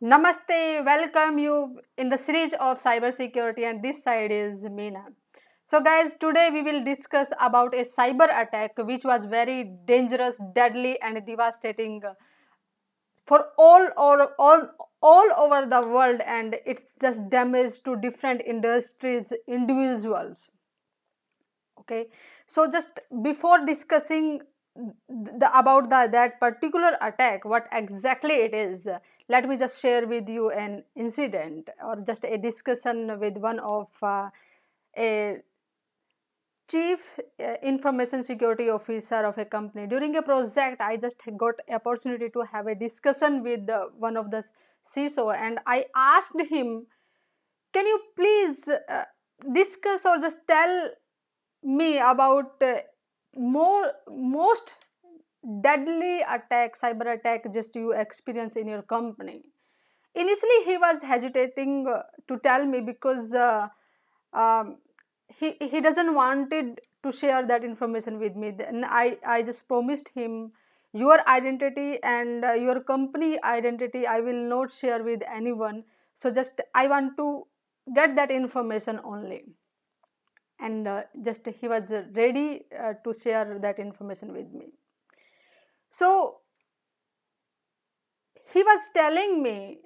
Namaste, welcome you in the series of cybersecurity, and this side is Meena. So guys, today we will discuss about a cyber attack which was very dangerous, deadly and devastating for all over the world, and it's just damage to different industries, individuals. Okay, so just before discussing that particular attack, what exactly it is, let me just share with you an incident or just a discussion with one of a chief information security officer of a company. During a project, I just got opportunity to have a discussion with one of the CISO, and I asked him, can you please discuss or just tell me about most deadly attack, cyber attack just you experience in your company. Initially he was hesitating to tell me because um, he doesn't wanted to share that information with me. Then I just promised him, your identity and your company identity I will not share with anyone, so just I want to get that information only. And just he was ready to share that information with me. So he was telling me,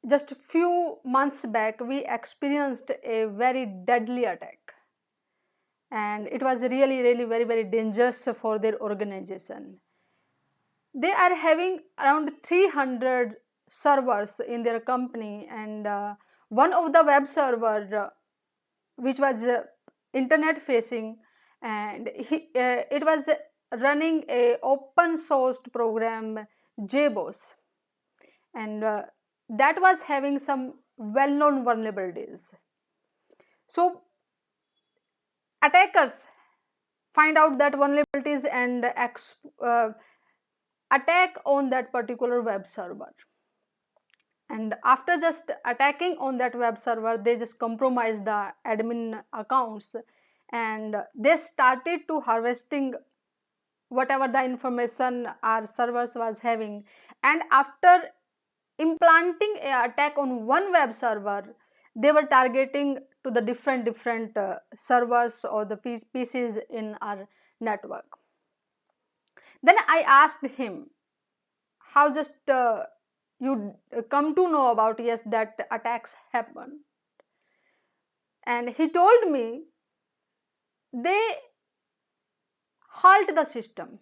just a few months back we experienced a very deadly attack, and it was really very dangerous for their organization. They are having around 300 servers in their company, and one of the web server which was internet facing, and it was running a open sourced program, JBoss, and that was having some well known vulnerabilities. So attackers find out that vulnerabilities and attack on that particular web server, and after just attacking on that web server they just compromise the admin accounts, and they started to harvesting whatever the information our servers was having. And after implanting a attack on one web server, they were targeting to the different servers or the PCs in our network. Then I asked him, how just you come to know about, yes, that attacks happen. And he told me they halt the system,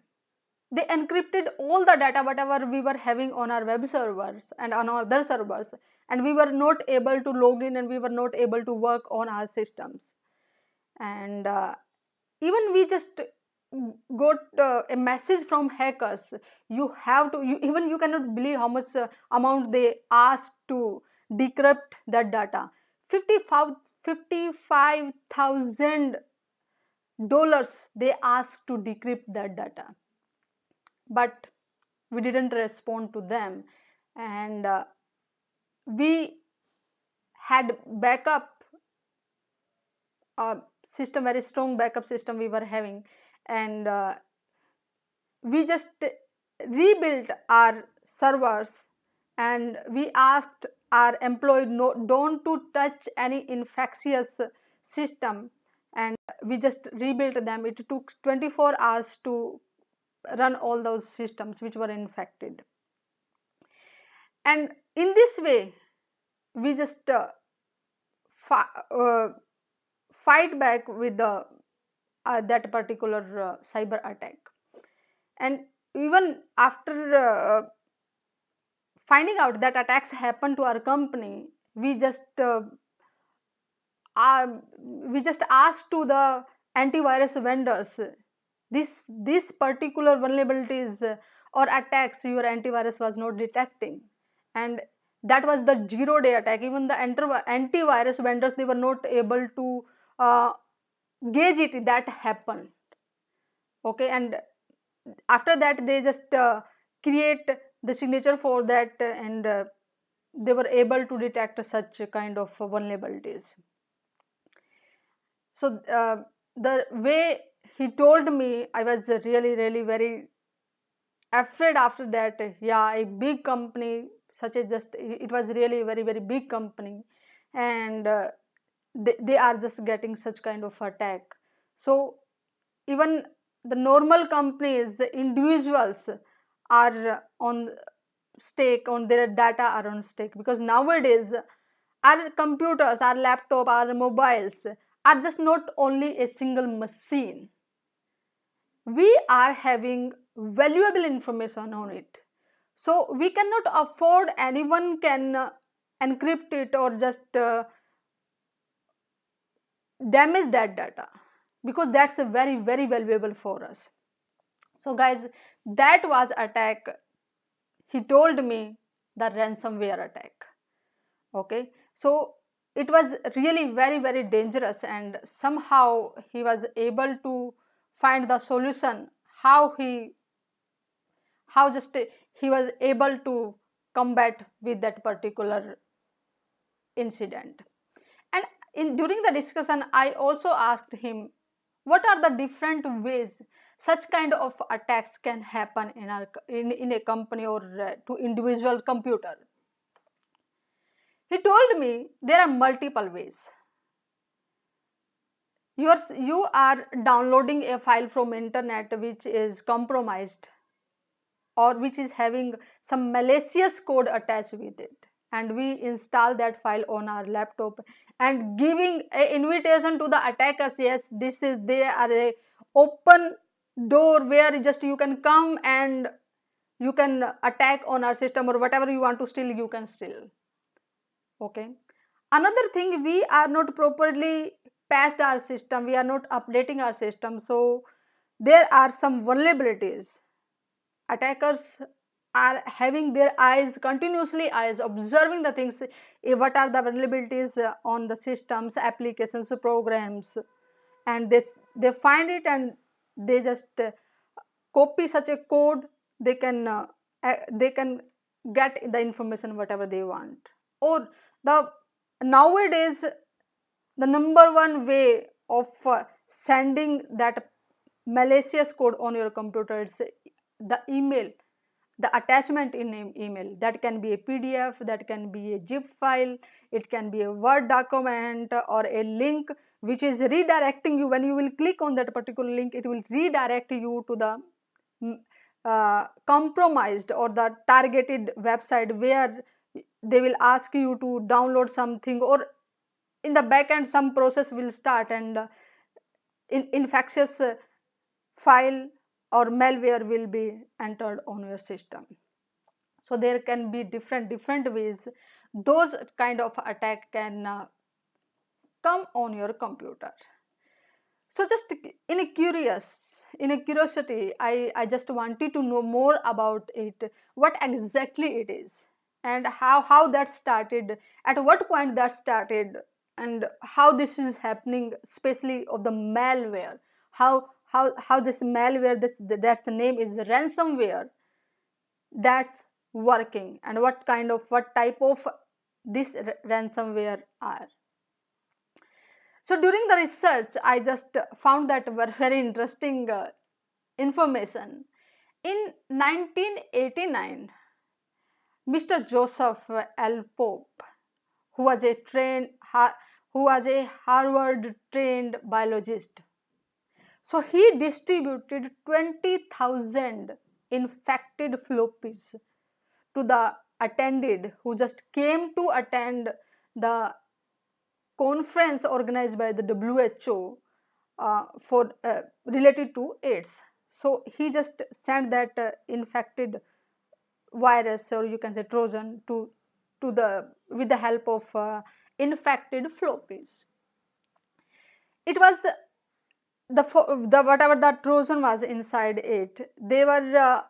they encrypted all the data whatever we were having on our web servers and on other servers, and we were not able to log in and we were not able to work on our systems. And even we just got a message from hackers, you have to, even you cannot believe how much amount they asked to decrypt that data. 55,000 dollars they asked to decrypt that data, but we didn't respond to them. And we had backup system, very strong backup system we were having, and we just rebuilt our servers, and we asked our employee no, don't to touch any infectious system, and we just rebuilt them. It took 24 hours to run all those systems which were infected, and in this way we just uh, fight back with the that particular cyber attack. And even after finding out that attacks happen to our company, we just uh, we just asked to the antivirus vendors, this particular vulnerabilities or attacks your antivirus was not detecting, and that was the 0-day attack. Even the antivirus vendors, they were not able to uh, gauge it that happened. Okay, and after that they just create the signature for that, and they were able to detect such kind of vulnerabilities. So the way he told me, I was really very afraid after that. Yeah, a big company, such as just it was really a very big company, and they are just getting such kind of attack. So even the normal companies, the individuals are on stake, on their data are on stake, because nowadays our computers, our laptop, our mobiles are just not only a single machine. We are having valuable information on it, so we cannot afford anyone can encrypt it or just damage that data, because that's a very valuable for us. So guys, that was attack. He told me the ransomware attack. Okay, so it was really very dangerous, and somehow he was able to find the solution, how just he was able to combat with that particular incident. And during the discussion I also asked him what are the different ways such kind of attacks can happen in in a company or to individual computer. He told me there are multiple ways. You are downloading a file from internet which is compromised, or which is having some malicious code attached with it, and we install that file on our laptop and giving a invitation to the attackers. Yes, this is, they are a open door where just you can come and you can attack on our system, or whatever you want to steal you can steal. Okay, another thing, we are not properly patched our system, we are not updating our system, so there are some vulnerabilities. Attackers are having their eyes, continuously eyes, observing the things, what are the vulnerabilities on the systems, applications, programs, and this they find it and they just copy such a code. They can get the information whatever they want. Or the nowadays the number one way of sending that malicious code on your computer is the email, the attachment in email. That can be a PDF, that can be a zip file, it can be a word document, or a link which is redirecting you. When you will click on that particular link, it will redirect you to the compromised or the targeted website, where they will ask you to download something, or in the back end some process will start, and infectious file or malware will be entered on your system. So there can be different ways those kind of attack can come on your computer. So just in a curiosity, I just wanted to know more about it, what exactly it is, and how that started, at what point that started, and how this is happening, especially of the malware, how this malware, that's the name is ransomware, that's working, and what type of this ransomware are. So during the research I just found that very interesting information. In 1989, Mr. Joseph L. Pope, who was a Harvard trained biologist, so he distributed 20,000 infected floppies to the attended who just came to attend the conference organized by the WHO for related to AIDS. So he just sent that infected virus, or you can say Trojan, to the with the help of infected floppies. It was the whatever the Trojan was inside it. They were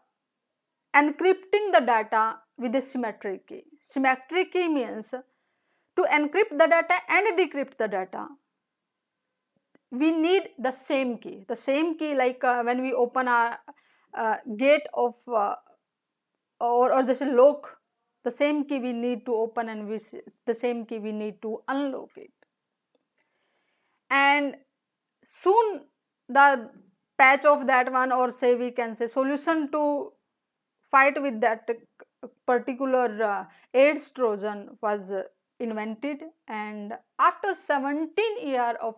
encrypting the data with a symmetric key. Symmetric key means to encrypt the data and decrypt the data, we need the same key, like when we open our gate of or just a lock, the same key we need to open, and the same key we need to unlock it. And soon the patch of that one, or say we can say solution to fight with that particular AIDS Trojan was invented, and after 17 years of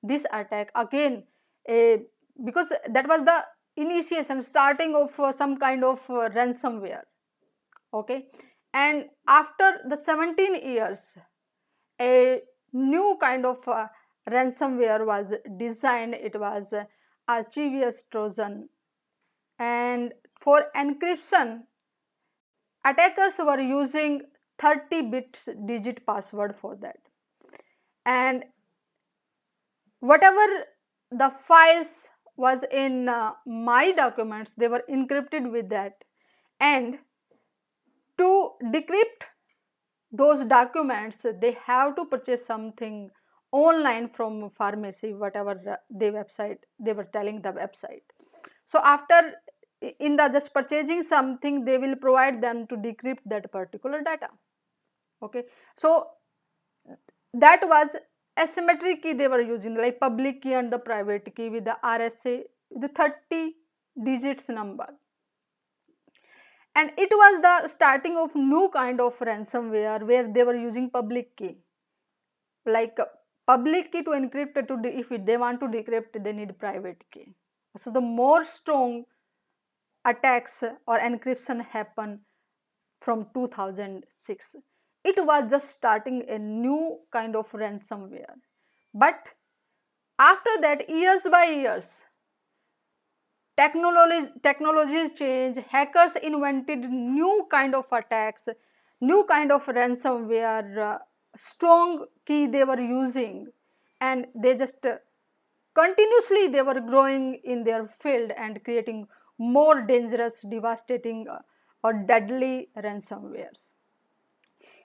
this attack, again, a because that was the initiation starting of some kind of ransomware. Okay, and after the 17 years, a new kind of ransomware was designed. It was Archivious Trojan, and for encryption, attackers were using 30 bits digit password for that, and whatever the files was in my documents, they were encrypted with that. And to decrypt those documents, they have to purchase something online from pharmacy, whatever the website they were telling the website. So after in the just purchasing something, they will provide them to decrypt that particular data. Okay, so that was asymmetric key they were using, like public key and the private key with the RSA, the 30 digits number. And it was the starting of new kind of ransomware where they were using public key, like public key to encrypt, if they want to decrypt, they need private key. So the more strong attacks or encryption happen from 2006. It was just starting a new kind of ransomware. But after that, years by years, technologies change, hackers invented new kind of attacks, new kind of ransomware, strong key they were using, and they just continuously they were growing in their field and creating more dangerous, devastating, or deadly ransomwares.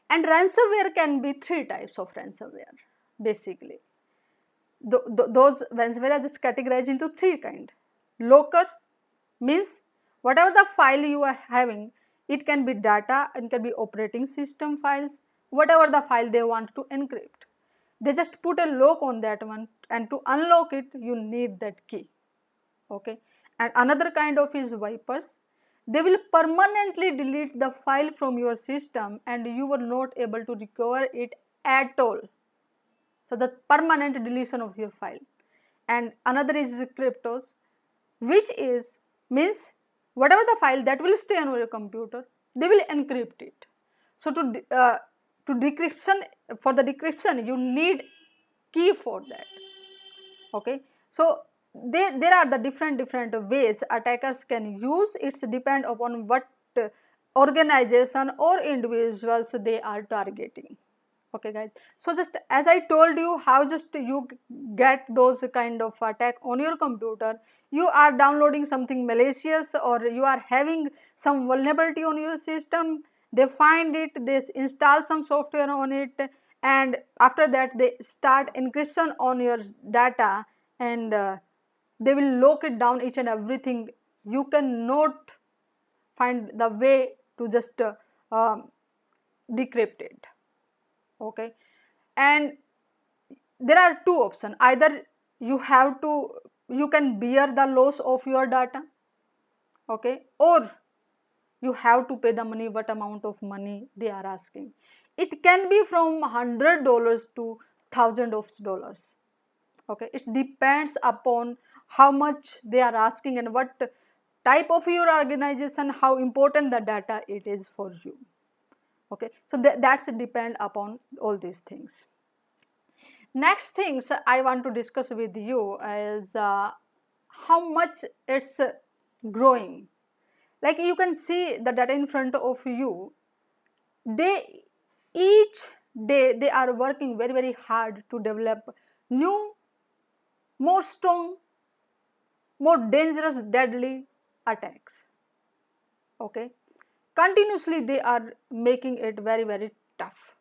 And ransomware can be three types of ransomware basically. Those ransomware are just categorized into three kind. Local means whatever the file you are having, it can be data, it can be operating system files, whatever the file they want to encrypt. They just put a lock on that one, and to unlock it you need that key. Okay, and another kind of is wipers. They will permanently delete the file from your system and you were not able to recover it at all. So the permanent deletion of your file. And another is cryptos, which is means whatever the file that will stay on your computer, they will encrypt it. So to decryption, for the decryption you need key for that. Okay, so there are the different ways attackers can use. It's depend upon what organization or individuals they are targeting. Okay guys, so just as I told you how just you get those kind of attack on your computer, you are downloading something malicious or you are having some vulnerability on your system, they find it, they install some software on it, and after that they start encryption on your data, and they will lock it down each and everything. You cannot find the way to just um, decrypt it. Okay, and there are two options. Either you have to, you can bear the loss of your data, okay, or you have to pay the money, what amount of money they are asking. It can be from $100 to thousands of dollars. Okay, it depends upon how much they are asking and what type of your organization, how important the data it is for you. Okay, so that's depend upon all these things. Next things I want to discuss with you is how much it's growing. Like you can see the data in front of you. They each day they are working very hard to develop new, more strong, more dangerous, deadly attacks. Okay, continuously they are making it very tough.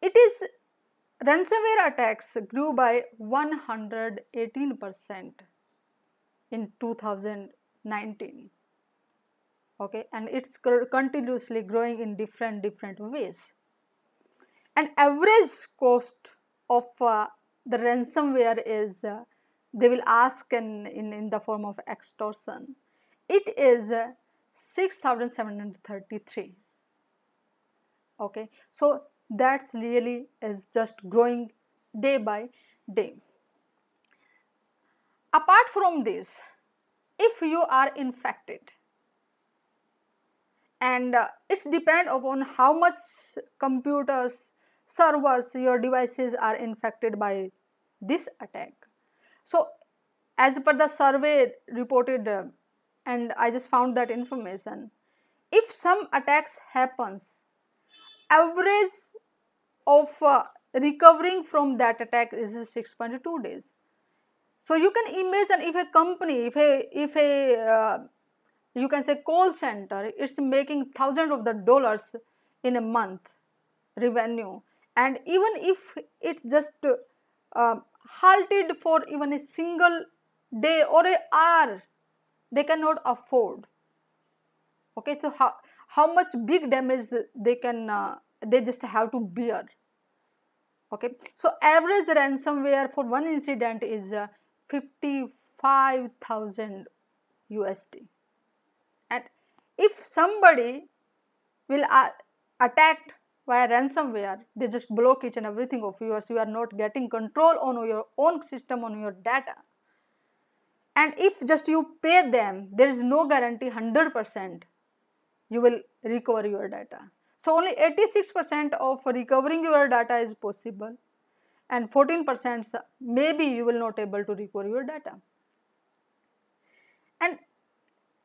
It is ransomware attacks grew by 118% in 2019. Okay, and it's continuously growing in different ways. And average cost of the ransomware is they will ask in the form of extortion. It is 6,733. Okay, so that's really is just growing day by day. Apart from this, if you are infected, and it's depend upon how much computers, servers, your devices are infected by this attack. So as per the survey reported, and I just found that information, if some attacks happens, average of recovering from that attack is 6.2 days. So you can imagine, if a company, if a you can say call center, it's making thousands of the dollars in a month revenue, and even if it just halted for even a single day or a hour, they cannot afford. Okay, so how much big damage they can they just have to bear. Okay, so average ransomware for one incident is 55,000 USD. And if somebody will attacked via ransomware, they just block each and everything of yours. You are not getting control on your own system, on your data. And if just you pay them, there is no guarantee 100% you will recover your data. So only 86% of recovering your data is possible, and 14% maybe you will not able to recover your data. And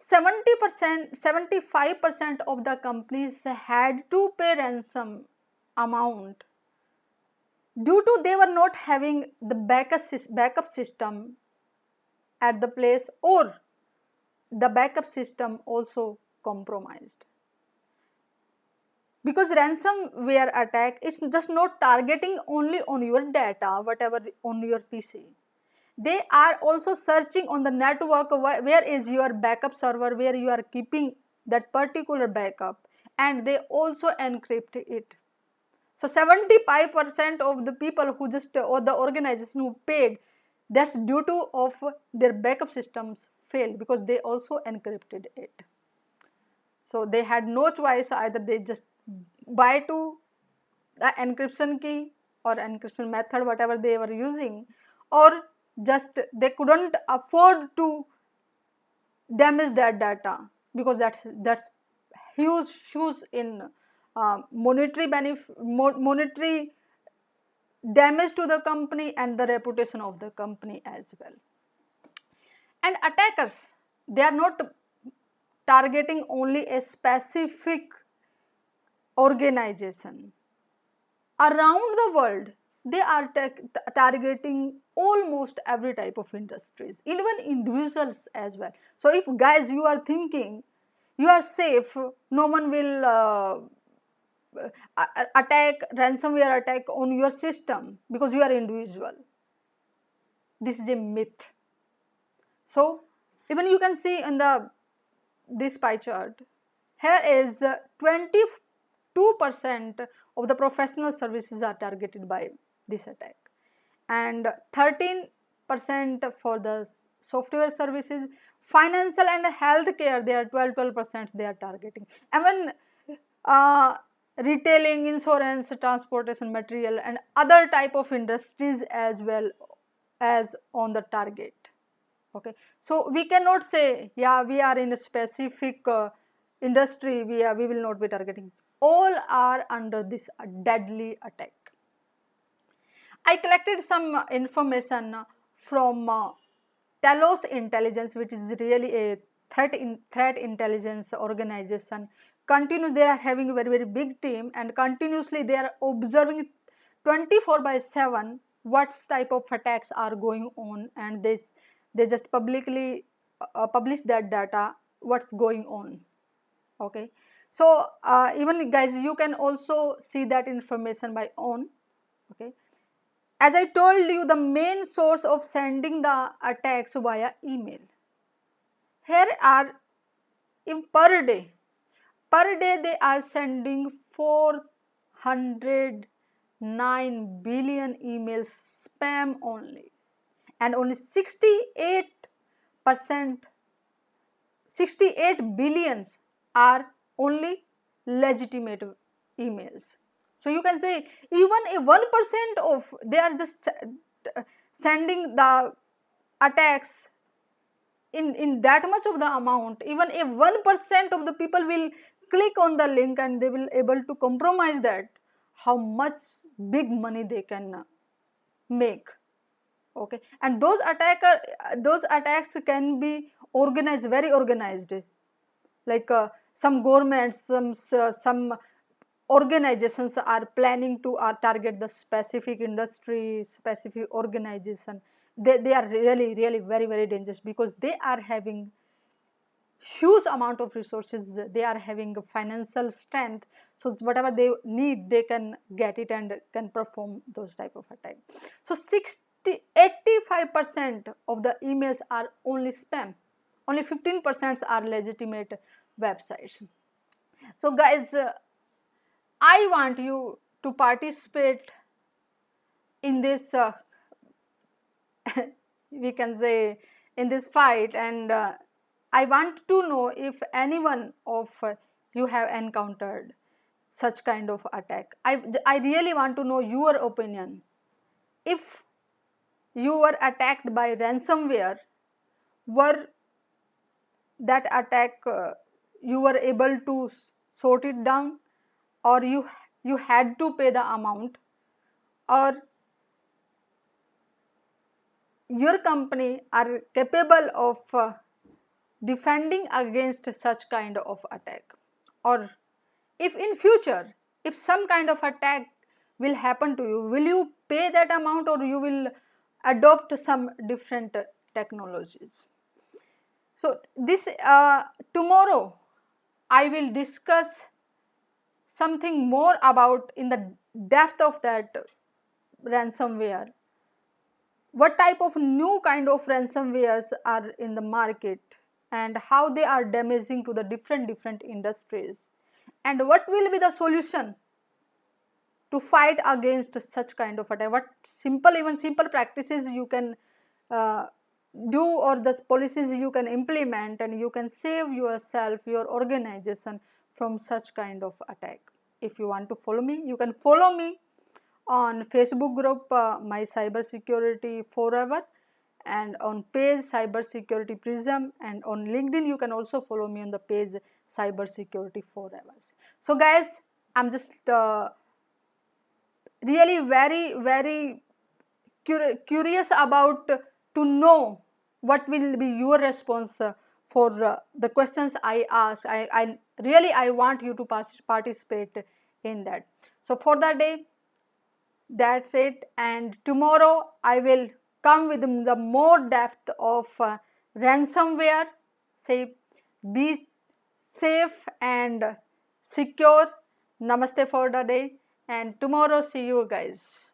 70%, 75% of the companies had to pay ransom amount due to they were not having the backup system at the place, or the backup system also compromised. Because ransomware attack is just not targeting only on your data, whatever on your PC. They are also searching on the network where is your backup server, where you are keeping that particular backup, and they also encrypt it. So 75% of the people who just, or the organization who paid, that's due to of their backup systems failed, because they also encrypted it. So they had no choice, either they just buy to the encryption key or encryption method, whatever they were using, or just they couldn't afford to damage that data, because that's huge in monetary damage to the company and the reputation of the company as well. And attackers, they are not targeting only a specific organization. Around the world, they are targeting almost every type of industries, even individuals as well. So if guys you are thinking you are safe, no one will attack, ransomware attack on your system because you are individual, this is a myth. So even you can see in the this pie chart, here is 22% of the professional services are targeted by this attack, and 13% for the software services, financial and healthcare, they are 12% they are targeting. Even retailing, insurance, transportation, material, and other type of industries as well as on the target. Okay, so we cannot say, yeah, we are in a specific industry, we will not be targeting. All are under this deadly attack. I collected some information from Talos Intelligence, which is really a threat intelligence organization. Continuously, they are having a very big team, and continuously they are observing 24/7 what type of attacks are going on, and they just publicly publish that data, what's going on. Okay, so even guys, you can also see that information by own. Okay, as I told you, the main source of sending the attacks via email. Here are in per day they are sending 409 billion emails, spam only, and only 68% 68 billions are only legitimate emails. So you can say even a 1% of, they are just sending the attacks in that much of the amount. Even if 1% of the people will click on the link and they will able to compromise that, how much big money they can make. Okay, and those attacks can be organized, very organized, like some governments, some organizations are planning to target the specific industry, specific organization. They are really very very dangerous, because they are having huge amount of resources, they are having a financial strength, so whatever they need they can get it and can perform those type of attack. So 85% of the emails are only spam, only 15% are legitimate websites. So guys, I want you to participate in this we can say in this fight, and I want to know if anyone of you have encountered such kind of attack. I really want to know your opinion. If you were attacked by ransomware, were that attack you were able to sort it down, or you had to pay the amount, or your company are capable of defending against such kind of attack, or if in future if some kind of attack will happen to you, will you pay that amount or you will adopt some different technologies. So this tomorrow I will discuss something more about in the depth of that ransomware, what type of new kind of ransomwares are in the market and how they are damaging to the different industries, and what will be the solution to fight against such kind of attack, what simple, even simple practices you can uh, do, or the policies you can implement, and you can save yourself, your organization from such kind of attack. If you want to follow me, you can follow me on Facebook group my cybersecurity forever, and on page cybersecurity prism, and on LinkedIn you can also follow me on the page cybersecurity forever. So guys, I'm just really very curious about to know what will be your response for the questions I ask. I really I want you to participate in that. So for that day, that's it, and tomorrow I will come with the more depth of ransomware. Say, be safe and secure. Namaste for the day, and tomorrow see you guys.